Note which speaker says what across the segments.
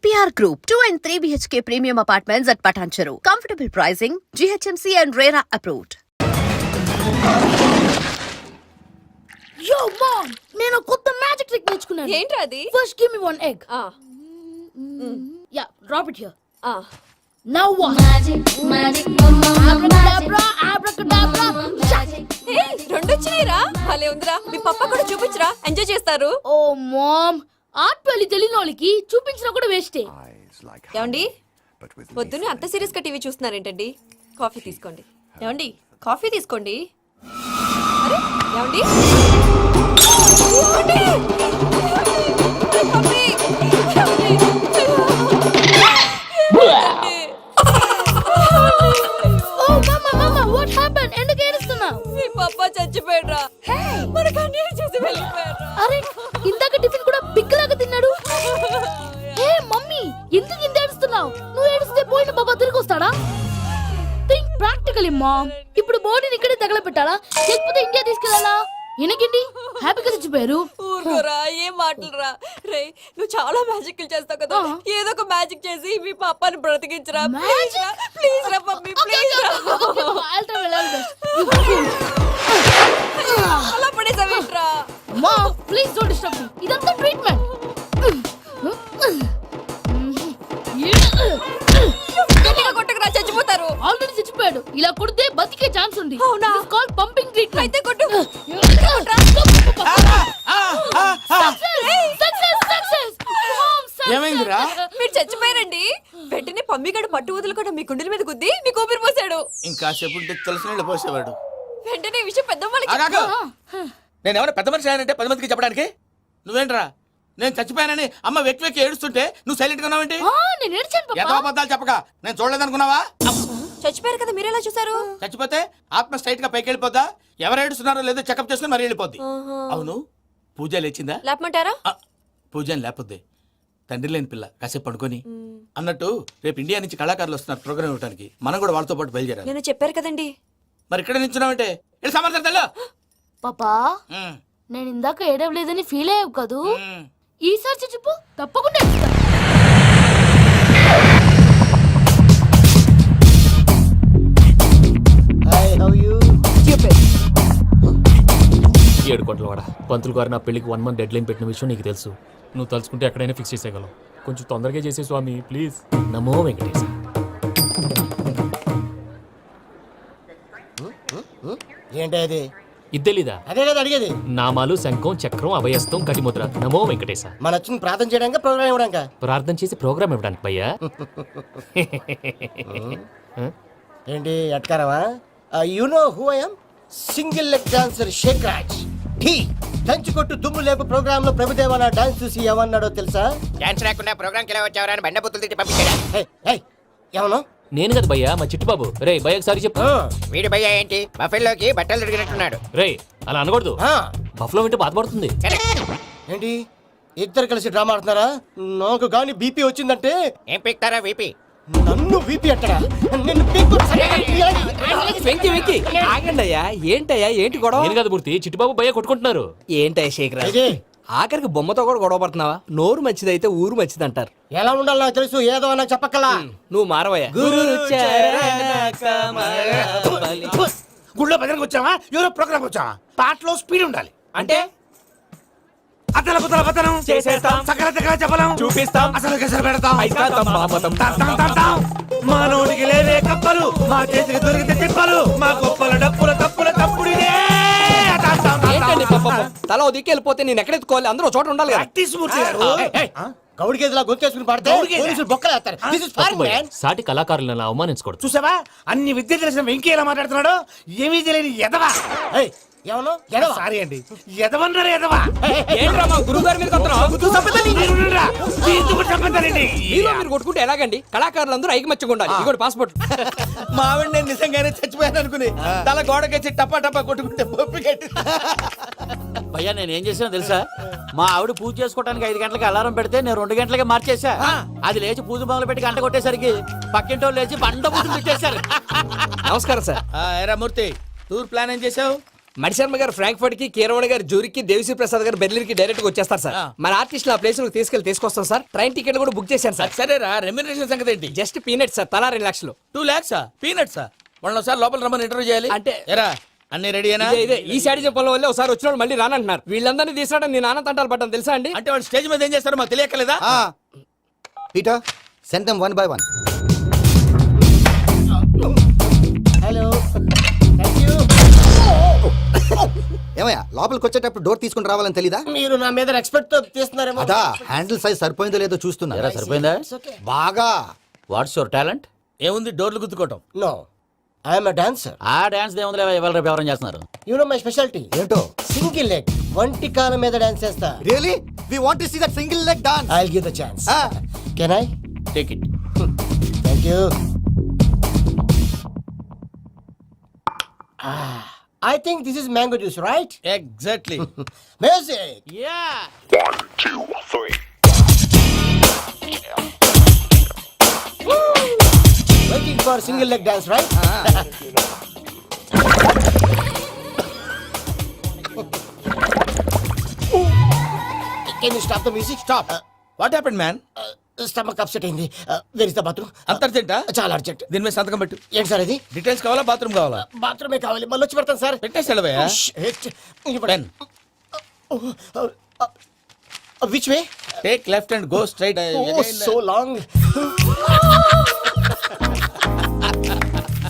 Speaker 1: EPR Group, 2 and 3 BHK premium apartments at Patancheru. Comfortable pricing, GHMC and RERA approved.
Speaker 2: Yo mom, నేను కొత్త magic trick నేర్చుకున్నాను.
Speaker 3: ఏంట్రా అది?
Speaker 2: First give me one egg. Yeah, drop it here. Now what? Magic, abracadabra, abracadabra.
Speaker 3: రెండు వచ్చినాయిరా. భలే ఉందిరా. మీ పప్ప కూడా చూపించరా, ఎంజాయ్ చేస్తారు.
Speaker 2: Oh mom, ఆర్ట్ పెళ్లి తెలియని వాళ్ళకి చూపించినా కూడా వేస్టే.
Speaker 3: ఏమండి, పొద్దున్నే అంత సీరియస్ గా టీవీ చూస్తున్నారేంటండి? కాఫీ తీసుకోండి. ఏమండి, కాఫీ తీసుకోండి. అరే ఏమండి, coffee.
Speaker 2: Oh mama, what happened? ఎందుకు ఏడుస్తున్నావు?
Speaker 3: మీ పప్ప చచ్చిపోయాడురా. మనకు అన్యాయం చేసి వెళ్ళిపోయాడురా.
Speaker 2: అరే ఇందాక టిఫిన్ కూడా పిక్కలాగా తిన్నాడు. హే మమ్మీ, ఎందుకు ఇంత ఏడుస్తున్నావు? నువ్వు ఏడిస్తే పోయిన బాబా తిరిగి వస్తాడా? Think practically ma'am. ఇప్పుడు బాడీని ఇక్కడే తగలబెట్టాలా లేకపోతే ఇండియా తీసుకెళ్లాలా? ఎనకండి హ్యాపీగా చచ్చిపోయారు.
Speaker 3: ఊరుకోరా, ఏం మాటలురా. రే, నువ్వు చాలా మ్యాజిక్లు చేస్తావు కదా, ఏదో ఒక మ్యాజిక్ చేసి మీ పాపాని బ్రతికించరా. ప్లీజ్ రా మమ్మీ, ప్లీజ్ రా. అలా పడేసావేంట్రా?
Speaker 2: Mom please don't disturb me. ఇదంతా ట్రీట్మెంట్.
Speaker 3: గట్టిగా కొట్టకురా, చచ్చిపోతారు.
Speaker 2: ఆల్రెడీ చచ్చిపోయాడు. ఇలా కొడితే బతికే ఛాన్స్ ఉంది.
Speaker 3: అవునా?
Speaker 2: It's called pumping treatment.
Speaker 3: అయితే కొట్టు.
Speaker 4: ఏమైందిరా?
Speaker 3: మీరు చచ్చిపోయారండి. వెంటనే పమ్మిగాడు పట్టు వదులుకుండా మీ గుండెల మీద గుద్ది మీ ఊపిరి పోసాడు.
Speaker 4: ఇంకా సేపు ఉంటే తెలిసిన పోసేవాడు.
Speaker 3: వెంటనే ఈ విషయం పెద్ద
Speaker 4: నేను ఎవరైనా పెద్ద మనిషి అయ్యానంటే 10 మందికి చెప్పడానికి. నువ్వేంట్రా నేను చచ్చిపోయానని అమ్మ వెక్కి వెక్కి ఏడుస్తుంటే నువ్వు సైలెంట్ గా ఉన్నావేంటి?
Speaker 2: నేను ఏడ్చాను పాపా.
Speaker 4: ఎంతో అబద్ధాలు చెప్పక నేను చూడలేదనుకున్నావా?
Speaker 3: చచ్చిపోయారు కదా, మీరెలా చూసారు?
Speaker 4: చచ్చిపోతే ఆత్మ స్ట్రైట్ గా పైకి వెళ్ళిపోద్దా? ఎవరు ఏడుస్తున్నారో లేదో చెకప్ చేసుకుని మరీ వెళ్ళిపోద్ది. అవును, పూజ లేచిందా?
Speaker 3: లేపమంటారా?
Speaker 4: పూజ లేకపోద్ది. తండ్రి లేని పిల్ల కాసేపు పడుకొని. అన్నట్టు రేపు ఇండియా నుంచి కళాకారులు వస్తున్నారు ప్రోగ్రామ్ ఇవ్వడానికి. మనం కూడా వాళ్ళతో పాటు బయలుదేరాలి.
Speaker 3: నేను చెప్పారు కదండి.
Speaker 4: మరి ఇక్కడ నిల్చున్నావంటే వెళ్ళి సమర్థతలో.
Speaker 2: పాపా నేను ఇందాక ఏడవలేదని ఫీల్ అయ్యావు కదూ? ఈసారి చచ్చిపో, తప్పకుండా ఏడుస్తా.
Speaker 5: 7 కోట్ల వాడ పంతులు గారు నా పెళ్లికి 1 మంత్ డెడ్ లైన్ పెట్టిన విషయం నీకు తెలుసు. నువ్వు తలుచుకుంటే ఎక్కడైనా ఫిక్స్ చేసేయగలవు. కొంచెం తొందరగా చేసే స్వామి ప్లీజ్. నమో వెంకటేశ.
Speaker 6: ఏంటి అది?
Speaker 5: ఇద్దెలీదా?
Speaker 6: అదే కదా అడిగేది.
Speaker 5: నామాలు, శంఖం, చక్రం, అభయస్తం, కటిముద్ర. నమో వెంకటేశ.
Speaker 6: మన వచ్చింది ప్రార్థన చేయడానికి, ప్రోగ్రామ్ ఇవ్వడానికి.
Speaker 5: ప్రార్థన చేసి ప్రోగ్రామ్ ఇవ్వడానికి భయ్యా.
Speaker 6: ఏంటి ఎట్కారమా? You know who I am? Single leg dancer Sheikh Raj. దంచి కొట్టు దుమ్ము లేపు ప్రోగ్రామ్ లో ప్రభుదేవ నా డాన్స్ చూసి ఏమన్నాడో తెలుసా?
Speaker 7: డాన్స్ రాకుండా ప్రోగ్రామ్ కి ఎలా వచ్చావరా అని బండబుద్ధులు తిట్టి పంపించాడా?
Speaker 6: ఏమన్నా?
Speaker 5: నేను కదా భయ్యా, మా చిట్టుబాబు. రే భయ్య ఒకసారి చెప్పు.
Speaker 7: వీడి భయ్య ఏంటి బఫెల్లోకి బట్టలు తిరిగినట్టున్నాడు.
Speaker 5: రే అలా అనకూడదు, బఫ్లో వింటే బాధపడుతుంది.
Speaker 6: ఏంటి ఇద్దరు కలిసి డ్రామా ఆడుతున్నారా? నాకు గాని బీపీ వచ్చిందంటే
Speaker 7: ఏం పీక్తారా వీపీ?
Speaker 6: నన్ను బీపీ అట్టడా? నిన్ను
Speaker 8: ఆగండి అయ్యా. ఏంటయ్యా, ఏంటి గొడవ?
Speaker 5: నేను కదా మూర్తి, చిట్టుబాబు భయ్య కొట్టుకుంటున్నారు.
Speaker 8: ఏంటయ్యా శేఖరా, ఆఖరికి బొమ్మతో కూడా గొడవ పడుతున్నావా? నోరు మంచిదైతే ఊరు మంచిది అంటారు.
Speaker 6: ఎలా ఉండాలి నాకు తెలుసు, ఏదో నాకు చెప్పక్కలా.
Speaker 8: నువ్వు మారవయ్యా.
Speaker 4: గుళ్ళో భజనకు వచ్చావా? ఎవరో ప్రోగ్రామ్ వచ్చావా? పాటలో స్పీడ్ ఉండాలి.
Speaker 8: అంటే
Speaker 4: అతల కుతల పతనం
Speaker 8: చేసేస్తాం,
Speaker 4: సకల దగ్గర చెప్పలేం,
Speaker 8: చూపిస్తాం,
Speaker 4: అసలు గసలు పెడతాం.
Speaker 8: తాం.
Speaker 4: మా నోటికి లేవే కప్పలు, మా చేతికి దొరికితే తిప్పలు, మా గొప్పల డప్పుల తప్పుల తప్పుడిదే.
Speaker 8: ఏంటండి పాపం? తల ఓ దిక్కు వెళ్ళిపోతే నేను ఎక్కడెత్తుకోవాలి? అందరూ చోట ఉండాలి కదా.
Speaker 4: ప్రాక్టీస్ మూర్తి గారు.
Speaker 6: గౌడికి ఎదులా గొంతేసుకుని పాడితే పోలీసులు బొక్కలు వేస్తారు. This is foreign, man.
Speaker 5: సాటి కళాకారులను అవమానించకూడదు.
Speaker 4: చూసావా అన్ని విద్య తెలిసిన వెంకీ ఎలా మాట్లాడుతున్నాడు? ఏమీ తెలియని ఎదవా.
Speaker 6: ఏమన్నా
Speaker 4: సారీ అండి, ఎదవన్నారు ఎదవా.
Speaker 8: ఏంట్రా మా గురువు గారి మీద మీరు కొట్టుకుంటే ఎలాగండి? కళాకారులందరూ ఐకమత్యంగా ఉండాలి. ఇదిగోటి పాస్పోర్ట్.
Speaker 4: మా ఆవిడ నేను నిజంగానే చచ్చిపోయాను అనుకుని తల గోడకొచ్చి టపా టపా కొట్టుకుంటే బొప్పి కట్టి.
Speaker 9: భయ్యా నేను ఏం చేసినా తెలుసా? మా ఆవిడ పూజ చేసుకోవడానికి 5 గంటలకి అలారం పెడితే నేను 2 గంటలకే మార్చేసా. అది లేచి పూజ మొదలు పెట్టి గంట కొట్టేసరికి పక్కింటి వాళ్ళు లేచి బండ పూజలు పెట్టేశారు.
Speaker 8: నమస్కారం సార్.
Speaker 4: ఏరా మూర్తి, టూర్ ప్లాన్ ఏం చేసావు?
Speaker 8: మణిశర్మ గారు ఫ్రాంక్ఫర్ట్ కి కీరవాణి గారు జూరికి దేవిశ్రీ ప్రసాద్ గారు బెర్లిన్ కి డైరెక్ట్ గా వచ్చేస్తారు సార్. మన ఆర్టిస్ట్ ఆ ప్లేస్ తీసుకొస్తాం సార్. ట్రైన్ టికెట్ కూడా బుక్ చేశాను సార్.
Speaker 4: సరేరా రెమ్యూనరేషన్ సంగతి ఏంటి?
Speaker 8: జస్ట్ పీనట్ సార్, తలా 2 లక్షలు.
Speaker 4: 2 lakhs పీనట్సా? వాళ్ళని ఒకసారి లోపల రమ్మని ఇంటర్వ్యూ చేయాలి.
Speaker 8: అంటే-
Speaker 4: ఎరా అన్ని రెడీ అయినా?
Speaker 8: ఇదే ఈ సైడ్ చెప్పడం వల్ల ఒకసారి వచ్చిన మళ్ళీ రానంటున్నారు. వీళ్ళందరినీ తీసుకురావడం నేను నాన్న తంటాలు పడ్డాను తెలుసా అండి.
Speaker 4: అంటే వాళ్ళు స్టేజ్ మీద ఏం చేస్తారో మాకు తెలియక్కలేదా?
Speaker 6: Peter send them 1 by 1. Hello thank you.
Speaker 10: ఏమయ్యా లోపలికి వచ్చేటప్పుడు డోర్ తీసుకుని రావాలని తెలీదా?
Speaker 6: మీరు నా మీద ఎక్స్పెక్ట్ తో తీస్తున్నారేమో.
Speaker 10: అదా హ్యాండిల్ సైజ్ సరిపోయిందో లేదో చూస్తున్నా.
Speaker 9: సరిపోయిందా?
Speaker 10: బాగా.
Speaker 9: What's your talent?
Speaker 4: ఏముంది డోర్లు గుద్దుకోవటం.
Speaker 6: No I'm a dancer.
Speaker 9: ఆ డాన్స్ దేవుంది ఇవాళ రేపు ఎవరైనా చేస్తున్నారు.
Speaker 6: యు నో మై స్పెషాలిటీ
Speaker 10: ఏంటో?
Speaker 6: సింగిల్ లెగ్, వంటి కాలం మీద డాన్స్ చేస్తా.
Speaker 10: Really we want to see that single leg dance.
Speaker 6: I will give the chance. Can I?
Speaker 9: Take it.
Speaker 6: Thank you. I think this is mango juice, right?
Speaker 4: Exactly.
Speaker 6: Music.
Speaker 9: Yeah.
Speaker 6: Waiting for single leg dance, right? Can you stop the music?
Speaker 4: Stop. What happened man?
Speaker 6: Stomach upset అయింది. Where is the bathroom?
Speaker 4: అంత అర్జెంటా?
Speaker 6: చాలా urgent.
Speaker 4: దీని మీద సంతకం పెట్టు.
Speaker 6: ఏంటి sir ఇది?
Speaker 4: Details కావాలా బాత్రూమ్ కావాలా?
Speaker 6: బాత్రూమే కావాలి, మళ్ళీ వచ్చి పెడతాను సార్.
Speaker 4: పెట్టేసి వెళ్ళవయ్యా. Then
Speaker 6: which way?
Speaker 4: Take left and go straight.
Speaker 6: So long.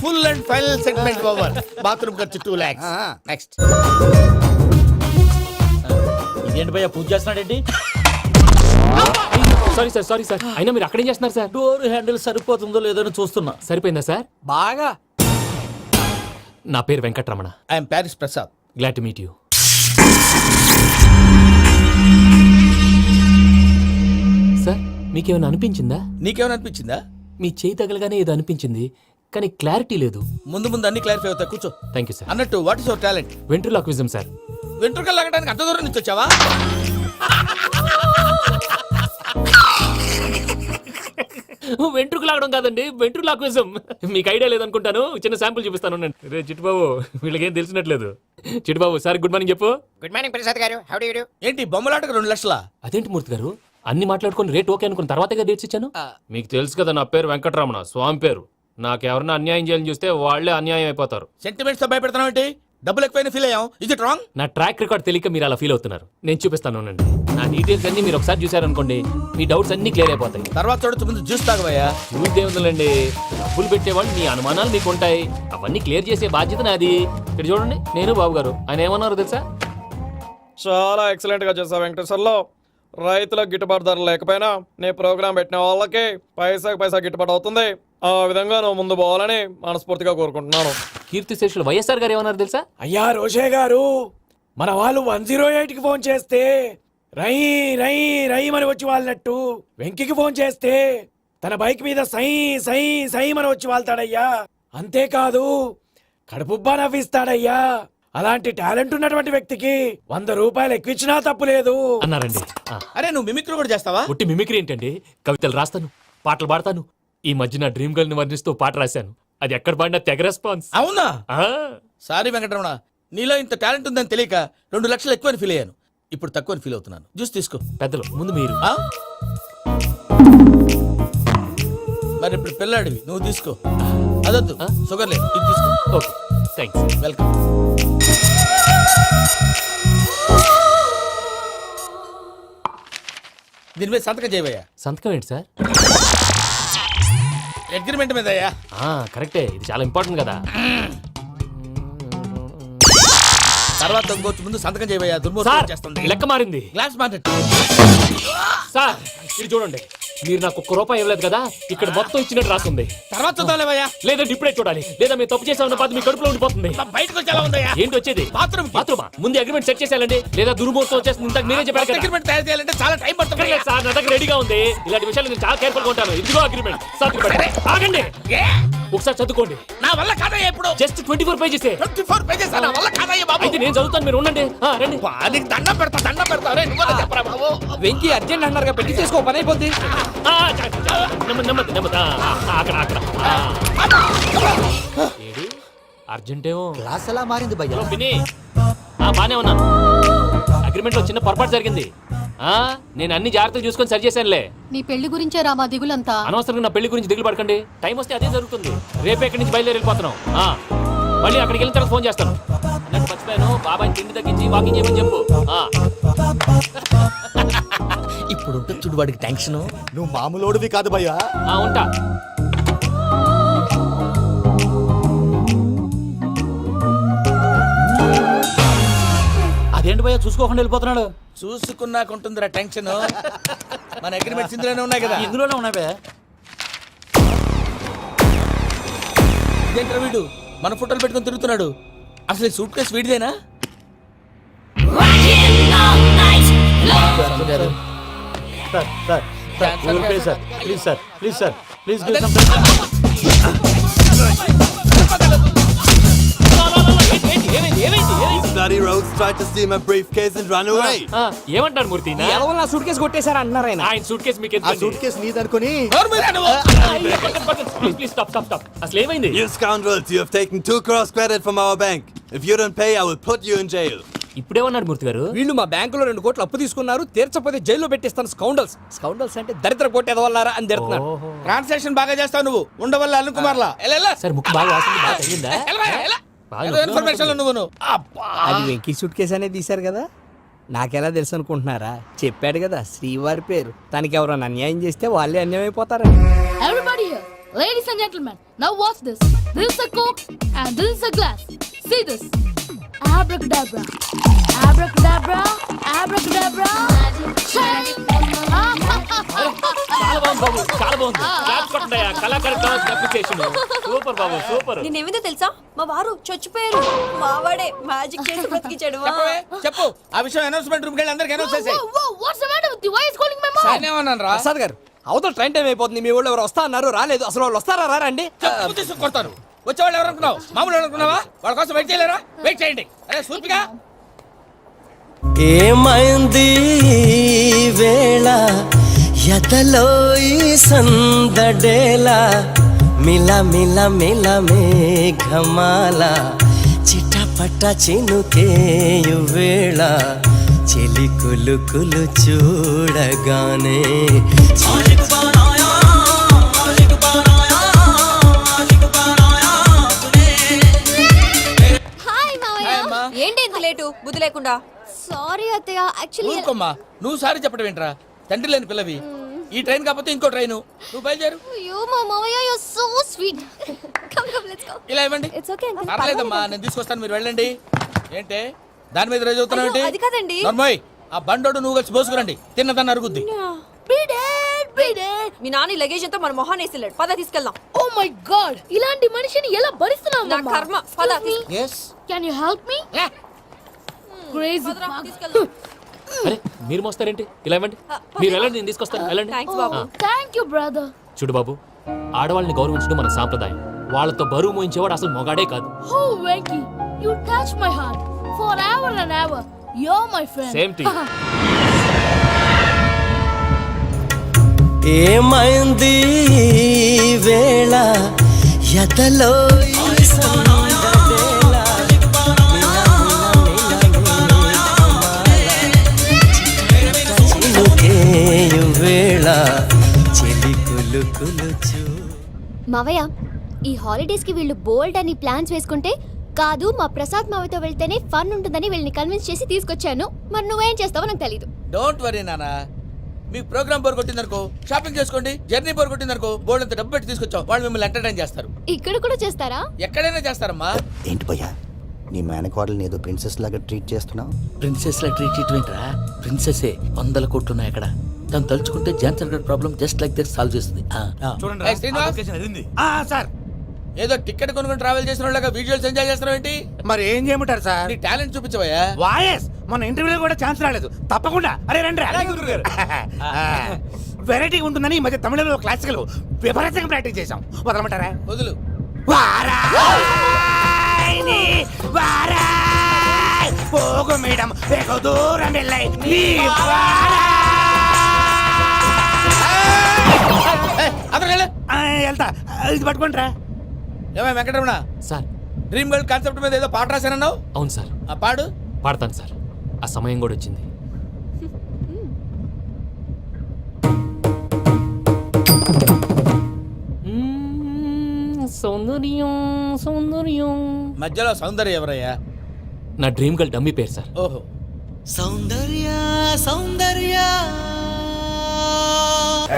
Speaker 4: Full and final segment over. Bathroom ఖర్చు 2 lakhs. నెక్స్ట్.
Speaker 9: ఇదేంటి భయ్యా పూజ చేస్తున్నాడేంటి?
Speaker 5: సారీ సార్ అయినా మీరు అక్కడేం చేస్తున్నారు సార్?
Speaker 9: డోర్ హ్యాండిల్ సరిపోతుందో లేదో అని చూస్తున్నా.
Speaker 5: సరిపోయిందా సార్?
Speaker 8: బాగా.
Speaker 5: నా పేరు Venkataramana.
Speaker 4: I'm Paris Prasad.
Speaker 5: Glad to meet you. Sir మీకేమైనా అనిపించిందా?
Speaker 4: నీకేమైనా అనిపించిందా?
Speaker 5: మీ చేయి తగలగానే ఏదో అనిపించింది కానీ క్లారిటీ లేదు.
Speaker 4: ముందు ముందు అన్ని క్లారిఫై అవుతాయి. కూర్చో.
Speaker 5: Thank you sir.
Speaker 4: అన్నట్టు what is your talent?
Speaker 5: Ventriloquism sir.
Speaker 4: వెంట్రుకలు లాగడానికి అంత దూరం నుంచి వచ్చావా?
Speaker 5: వెంట్రుకు లాగడం కాదండి, వెంట్రులాక్విజం. మీకు ఐడియా లేదనుకుంటాను, చిన్న శాంపుల్ చూపిస్తాను. రే చిట్టుబాబు, వీళ్ళకేం తెలిసినట్లేదు. చిట్టుబాబు సార్ గుడ్ మార్నింగ్ చెప్పు.
Speaker 7: Good morning Prasad garu. How do you do?
Speaker 4: ఏంటి బొమ్మలాటకు 2 లక్షలా?
Speaker 5: అదేంటి మూర్తి గారు, అన్ని మాట్లాడుకుని రేట్ ఓకే అనుకున్న తర్వాతగా డేట్స్ ఇచ్చాను. మీకు తెలుసు కదా నా పేరు వెంకటరమణ, స్వామి పేరు. నాకెవరన్నా అన్యాయం చేయాలని చూస్తే వాళ్ళే అన్యాయం అయిపోతారు.
Speaker 4: సెంటిమెంట్స్ తో భయపెడతావు ఏంటి? డబ్బులు ఎక్కువైనా ఫీల్ అయ్యాం. Is it wrong?
Speaker 5: నా ట్రాక్ రికార్డ్ తెలియక మీరు అలా ఫీల్ అవుతున్నారు. నేను చూపిస్తాను ఉండండి. నా డీటెయిల్స్ అన్ని మీరు ఒకసారి చూసారనుకోండి, మీ డౌట్స్ అన్ని క్లియర్ అయిపోతాయి.
Speaker 4: తర్వాత చూడొచ్చు, ముందు జ్యూస్ తాగవయ్యా.
Speaker 5: చూస్తే ఉందండి, డబ్బులు పెట్టేవాళ్ళు మీ అనుమానాలు మీకు ఉంటాయి, అవన్నీ క్లియర్ చేసే బాధ్యత నాది. ఇక్కడ చూడండి, నేను బాబు గారు. ఆయన ఏమన్నారు తెలుసా?
Speaker 11: చాలా ఎక్సలెంట్ గా చేసావు వెంకటేశ్వర్లో. రైతులకు గిట్టుబాటు ధర లేకపోయినా నీ ప్రోగ్రాం పెట్టిన వాళ్ళకి పైసాకి పైసా గిట్టుబాటు అవుతుంది. ఆ విధంగా నువ్వు ముందు పోవాలని మనస్ఫూర్తిగా కోరుకుంటున్నాను.
Speaker 5: కీర్తి శేషులు వైఎస్ఆర్ గారు ఏమన్నారు తెలుసా?
Speaker 11: అయ్యా రోషే గారు, మన వాళ్ళు 108కి ఫోన్ చేస్తే రై రై రై అని వచ్చి వాళ్ళనట్టు, వెంకికి ఫోన్ చేస్తే తన బైక్ మీద సై సై సై అని వచ్చి వాళ్తాడయ్యా. అంతేకాదు కడుపుబ్బా నవ్విస్తాడయ్యా. అలాంటి టాలెంట్ ఉన్నటువంటి వ్యక్తికి 100 రూపాయలు ఎక్కువిచ్చినా తప్పు లేదు
Speaker 5: అన్నారండి.
Speaker 4: అరే నువ్వు మిమిక్రీ కూడా చేస్తావా?
Speaker 5: ఒట్టి మిమిక్రీ ఏంటండి, కవితలు రాస్తాను, పాటలు పాడతాను. ఈ మధ్య నా డ్రీమ్ గర్ల్ ని వర్ణిస్తూ పాట రాశాను. అది ఎక్కడ పాడినా తెగ రెస్పాన్స్.
Speaker 4: అవునా?
Speaker 5: ఆ,
Speaker 4: సారీ వెంకటరమణ, నీలో ఇంత టాలెంట్ ఉందని తెలియక 2 లక్షలు ఎక్కువని ఫీల్ అయ్యాను. ఇప్పుడు తక్కువని ఫీల్ అవుతున్నాను. జ్యూస్ తీసుకో.
Speaker 5: పెద్దలు ముందు మీరు.
Speaker 4: ఆ? మరి ఇప్పుడు పిల్లాడివి, నువ్వు తీసుకో. అదొద్దు, షుగర్ లేదు, ఇది తీసుకో.
Speaker 5: Okay thanks.
Speaker 4: వెల్కమ్. దీని మీద సంతకం చేయవయ్యా.
Speaker 5: సంతకం ఏంటి సార్?
Speaker 4: అగ్రిమెంట్ మీద అయ్యా.
Speaker 5: కరెక్టే, ఇది చాలా ఇంపార్టెంట్ కదా.
Speaker 4: తర్వాత ఇంకొచ్చి ముందు సంతకం చేయవయ్యా.
Speaker 5: సార్
Speaker 4: దుర్మోహం చేస్తుంది.
Speaker 5: లెక్క మారింది.
Speaker 4: Glass market.
Speaker 5: సార్ ఇది చూడండి, మీరు నాకు ₹1 ఇవ్వలేదు కదా, ఇక్కడ మొత్తం ఇచ్చినట్టు రాస్తుంది.
Speaker 4: తర్వాత చూద్దాంలేవయ్యా.
Speaker 5: లేదంటే ఇప్పుడే చూడాలి, లేదా మేము తప్పు చేసామన్న బాధ మీ కడుపులో ఉండిపోతుంది.
Speaker 4: బయటకు వచ్చి ఎలా ఉందయ్యా?
Speaker 5: ఏంటి వచ్చేది?
Speaker 4: బాత్రూమ్
Speaker 5: బాత్రూమా? ముందు అగ్రిమెంట్ సెట్ చేసేయాలండి, లేదా దుర్మూర్తం వచ్చేస్తుంది. ఇంతకు మీరే చెప్పారు కదా.
Speaker 4: అగ్రిమెంట్ తయారు చేయాలంటే చాలా టైం పడుతుంది.
Speaker 5: లేదు సార్, నా దగ్గర రెడీగా ఉంది. ఇలాంటి విషయాలు నేను చాలా కేర్ఫుల్ గా ఉంటాను. ఇదిగో అగ్రిమెంట్. ఆగండి, ఒకసారి చదువుకోండి.
Speaker 4: నా వల్ల కాదయ్యా. ఇప్పుడు
Speaker 5: జస్ట్ 24 పేజెస్.
Speaker 4: 24 పేజెస్ నా వల్ల కాదయ్యా బాబు.
Speaker 5: అయితే నేను చదువుతాను, మీరు ఉండండి. రండి.
Speaker 4: నీకు దండం పెడతా. రే నువ్వు చెప్పరా బాబు.
Speaker 8: వెంకీ అర్జెంట్ అన్నారుగా, పెట్టి చేసుకో, పని అయిపోద్ది.
Speaker 5: నెమ్మది అక్కడ. ఏడి అర్జెంటేమో.
Speaker 10: క్లాస్ ఎలా మారింది భయ్యా?
Speaker 5: హలో పిన్ని, బానే ఉన్నాను. అగ్రిమెంట్ లో చిన్న పొరపాటు జరిగింది. నేను అన్ని జాగ్రత్తలు చూసుకొని సరి చేశానులే.
Speaker 2: నీ పెళ్లి గురించే రా మా దిగులంతా.
Speaker 5: అనవసరంగా నా పెళ్లి గురించి దిగులు పడకండి. టైం వస్తే అదే జరుగుతుంది. రేపే ఇక్కడి నుంచి బయలుదేరి వెళ్ళిపోతున్నాం. మళ్ళీ అక్కడికి వెళ్ళిన తర్వాత ఫోన్ చేస్తాను. అన్నట్టు మర్చిపోయాను, బాబాయ్ తిండి తగ్గించి వాకింగ్ చేయమని చెప్పు.
Speaker 8: ఇప్పుడు ఉంటుంది చూడు వాడికి టెన్షన్.
Speaker 10: నువ్వు మామూలోడివి కాదు భయ్యా.
Speaker 5: ఉంటా.
Speaker 9: అదేంటి భయ్యా చూసుకోకుండా వెళ్ళిపోతున్నాడు?
Speaker 4: చూసుకున్నాకుంటుందిరా టెన్షన్. మన అగ్రిమెంట్స్ ఇందులోనే ఉన్నాయి కదా.
Speaker 9: ఇందులోనే ఉన్నాయి భయ్యా.
Speaker 4: ఇదేంట్రా వీడు మన ఫోటోలు పెట్టుకొని తిరుగుతున్నాడు? అసలు ఈ సూట్ కేసు వీడిదేనా?
Speaker 9: Please sir, please sir, please.
Speaker 5: ఏమంటారు మూర్తి?
Speaker 8: ఎవరు నా సూట్ కేసు కొట్టేశారా అంటున్నారు ఆయన.
Speaker 5: ఆయన సూట్ కేసు మీకు
Speaker 10: ఆ సూట్ కేసు నీదనుకుని
Speaker 5: ప్లీజ్ స్టాప్ స్టాప్ స్టాప్. అసలు ఏమైంది?
Speaker 12: You scoundrels, you have taken 2 crores credit from our bank. If you don't pay, I will put you in jail.
Speaker 5: ఇప్పుడేమన్నాడు మూర్తి గారు?
Speaker 8: వీళ్ళు మా బ్యాంకులో 2 కోట్లు అప్పు తీసుకున్నారు, తీర్చపోతే జైల్లో పెట్టిస్తాను. స్కౌండల్స్. స్కౌండల్స్ అంటే దరిద్ర కొట్టేదవల్లారా అని తిడుతున్నారు.
Speaker 4: ట్రాన్సాక్షన్ బాగా చేస్తావు నువ్వు. ఉండవల్ల అల్లు కుమార్లా.
Speaker 5: సార్ ముక్కు బాగా వాసింది, బాగా తగ్గిందా?
Speaker 4: ఇన్ఫర్మేషన్ నువ్వు.
Speaker 8: అది వెంకీ సూట్ కేసు అనేది తీశారు కదా, నాకెలా తెలుసు అనుకుంటున్నారా? చెప్పాడు కదా శ్రీవారి పేరు. తనకి ఎవరైనా అన్యాయం చేస్తే వాళ్ళే అన్యాయం అయిపోతారు.
Speaker 2: Everybody here, ladies and gentlemen, now watch this. This is a coke and this is a glass. See this. Abracadabra. Abracadabra. Abracadabra.
Speaker 5: చాలా బాగుంది బాబు, చాలా బాగుంది. క్లాప్స్ కొట్టండి. కళాకారు అప్రిసియేషన్. సూపర్ బాబు, సూపర్.
Speaker 3: నేనేమిందో తెలుసా, మా వారు చచ్చిపోయారు. మావాడే మ్యాజిక్ చేసి బ్రతికించాడు.
Speaker 4: చెప్పు ఆ విషయం. అనౌన్స్మెంట్ రూమ్ కెళ్ళి అందరికి అనౌన్స్ చేసేయ్.
Speaker 2: What's the matter with you? Why is calling my mom?
Speaker 4: నేనేమన్నాను రా?
Speaker 8: ప్రసాద్ గారు, అవతల ట్రైన్ టైం అయిపోతుంది. మీ వాళ్ళు ఎవరు వస్తా అన్నారు, రాలేదు. అసలు వాళ్ళు వస్తారా రారా అండి?
Speaker 4: చెప్పు తీసుకు కొడతారు. వచ్చేవాళ్ళు ఎవరు అనుకున్నావు? మామూలు అనుకున్నావా? వాళ్ళ కోసం వెయిట్ చేయలేరా? వెయిట్ చేయండి. అరే సూర్పిగా
Speaker 6: ఏమైంది వేళ ఎదలో ఈ సందడేలా మిల మిల మిల మేఘమాల చిటపట చినుకేయు వేళ చెలి కులు కులు చూడగానే
Speaker 3: హాయ్ మావయ్య. ఏంటి ఇంత లేటు? బుద్ధి లేకుండా. సారీ అత్తయ్య, యాక్చువల్లీ
Speaker 4: ఊరుకోమ్మా. నువ్వు సారీ చెప్పడం ఏంట్రా? తండ్రి లేని పిల్లవి. ఈ ట్రైన్ కాకపోతే ఇంకో ట్రైన్. నువ్వు బయలుదేరు.
Speaker 3: అయ్యో మా మావయ్య, you are so sweet. Come come let's go.
Speaker 4: ఇలా ఇవ్వండి.
Speaker 3: It's okay uncle.
Speaker 4: పర్లేదమ్మా, నేను తీసుకొస్తాను, మీరు వెళ్ళండి. ఏంటే దాని మీద రోజు అవుతున్నావు ఏంటి?
Speaker 3: అది కాదండి.
Speaker 4: నర్మోయ్, ఆ బండోడు నువ్వు కలిసి పోసుకురండి. తిన్నదాన్ని అరుగుద్ది.
Speaker 3: మీ నాని లగేజ్ అంతా మన మొహాన్ వేసిల్లాడు. పద తీసుకెళ్దాం.
Speaker 2: Oh my God! ఇలాంటి మనిషిని ఎలా భరిస్తున్నావు?
Speaker 3: నా కర్మ. పద
Speaker 2: Can you help me? Crazy.
Speaker 3: తీసుకెళ్దాం.
Speaker 5: అరే మీరు మోస్తారేంటి? ఇలా ఇవ్వండి. మీరు వెళ్ళండి, నేను తీసుకొస్తాను. వెళ్ళండి.
Speaker 3: Thanks Babu.
Speaker 2: Thank you, brother.
Speaker 5: చూడు బాబు, ఆడవాళ్ళని గౌరవించడం మన సాంప్రదాయం. వాళ్ళతో బరువు మోయించేవాడు అసలు మొగాడే కాదు.
Speaker 2: Oh, Venky, you touch my heart forever and ever. You're my friend.
Speaker 5: Same to you.
Speaker 6: ఏమైంది వేళ ఎదలో ఈ సందడేల చినుకేయు వేళ చెలి కులు కులు చూ.
Speaker 13: మావయ్య, ఈ హాలిడేస్ కి వీళ్ళు బోల్డ్ అని ప్లాన్స్ వేసుకుంటే కాదు మా ప్రసాద్ మావయ్యతో వెళ్తేనే ఫన్ ఉంటుందని వీళ్ళని కన్విన్స్ చేసి తీసుకొచ్చాను. మరి నువ్వేం చేస్తావో నాకు తెలీదు.
Speaker 4: డోంట్ వరీ నానా. మీకు ప్రోగ్రామ్ బోర్ కొట్టిందనుకో షాపింగ్ చేసుకోండి. జర్నీ బోర్ కొట్టిందనుకో బోర్డు అంత డబ్బు పెట్టి తీసుకొచ్చాం. వాళ్ళు మిమ్మల్ని ఎంటర్టైన్ చేస్తారు.
Speaker 13: ఇక్కడ కూడా చేస్తారా?
Speaker 4: ఎక్కడైనా చేస్తారమ్మా.
Speaker 10: ఏంటి భయ్యా, నీ మేనకోడల్ని ఏదో ప్రిన్సెస్ లాగా ట్రీట్ చేస్తున్నావు?
Speaker 4: ప్రిన్సెస్ లా ట్రీట్ చేయటమేంట్రా? ప్రిన్సెసే 100 కోట్లు ఉన్నాయి అక్కడ. తను తలుచుకుంటే జాన్సన్ గడ్ problem just like that solve చేస్తుంది.
Speaker 11: సార్,
Speaker 4: ఏదో టికెట్ కొనుక్కొని ట్రావెల్ చేసిన వాళ్ళగా విజువల్స్ ఎంజాయ్ చేస్తున్నావు ఏంటి?
Speaker 11: మరి ఏం చేయమంటారు సార్?
Speaker 4: నీ టాలెంట్ చూపించవయ్యా.
Speaker 11: వాయస్ మన ఇంటర్వ్యూలో కూడా ఛాన్స్ రాలేదు. తప్పకుండా. అరే రండి. వెరైటీ ఉంటుందని ఈ మధ్య తమిళంలో క్లాసికల్ విపరీతంగా ప్రాక్టీస్ చేసాం. వదలమంటారా?
Speaker 4: వదులు.
Speaker 11: పోగు మేడం వెగు దూరం వెళ్ళాయి. వెళ్తా, ఇది పట్టుకుంటారా?
Speaker 4: ఏమై Venkataramana,
Speaker 5: sir
Speaker 4: dream girl concept మీద ఏదో పాట రాశానన్నావు.
Speaker 5: అవును సార్.
Speaker 4: ఆ పాడు.
Speaker 5: పాడతాను సార్, ఆ సమయం కూడా వచ్చింది. సౌందర్యం సౌందర్యం.
Speaker 4: మధ్యలో సౌందర్య ఎవరయ్యా?
Speaker 5: నా డ్రీమ్ గర్ల్ డమ్మీ పేరు సార్.
Speaker 4: ఓహో.
Speaker 6: సౌందర్య సౌందర్య.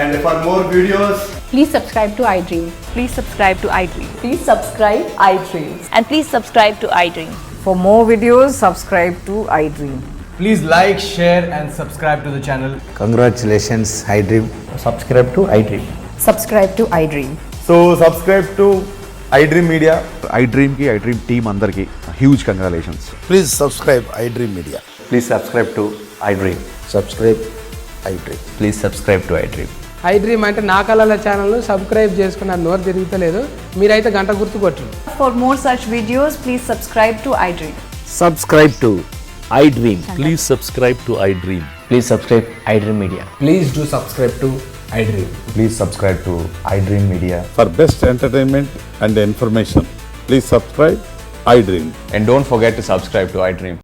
Speaker 12: And for more videos,
Speaker 3: Please subscribe to iDream. Please subscribe to iDream. Please subscribe iDream. And please subscribe to iDream. For more videos, subscribe to iDream.
Speaker 11: Please like, share and subscribe to the channel.
Speaker 10: Congratulations, iDream. Subscribe to iDream.
Speaker 3: Subscribe to iDream.
Speaker 12: so subscribe to iDream Media. iDream ki iDream team andarki huge congratulations.
Speaker 10: Please subscribe iDream Media.
Speaker 12: Please subscribe to iDream.
Speaker 10: Subscribe iDream.
Speaker 12: Please subscribe to iDream.
Speaker 8: I dream అంటే నా కళల ఛానల్ను subscribe చేసుకున్న నోరు తిరుగుతలేదు, మీరైతే గంట గుర్తు కొట్టండి.
Speaker 3: For more such videos, please subscribe to iDream.
Speaker 9: Subscribe to iDream. Please subscribe to iDream.
Speaker 10: Please subscribe iDream Media.
Speaker 8: Please do subscribe to I dream.
Speaker 12: Please subscribe to iDream Media. For best entertainment and information, please subscribe iDream.
Speaker 10: And don't forget to subscribe to iDream.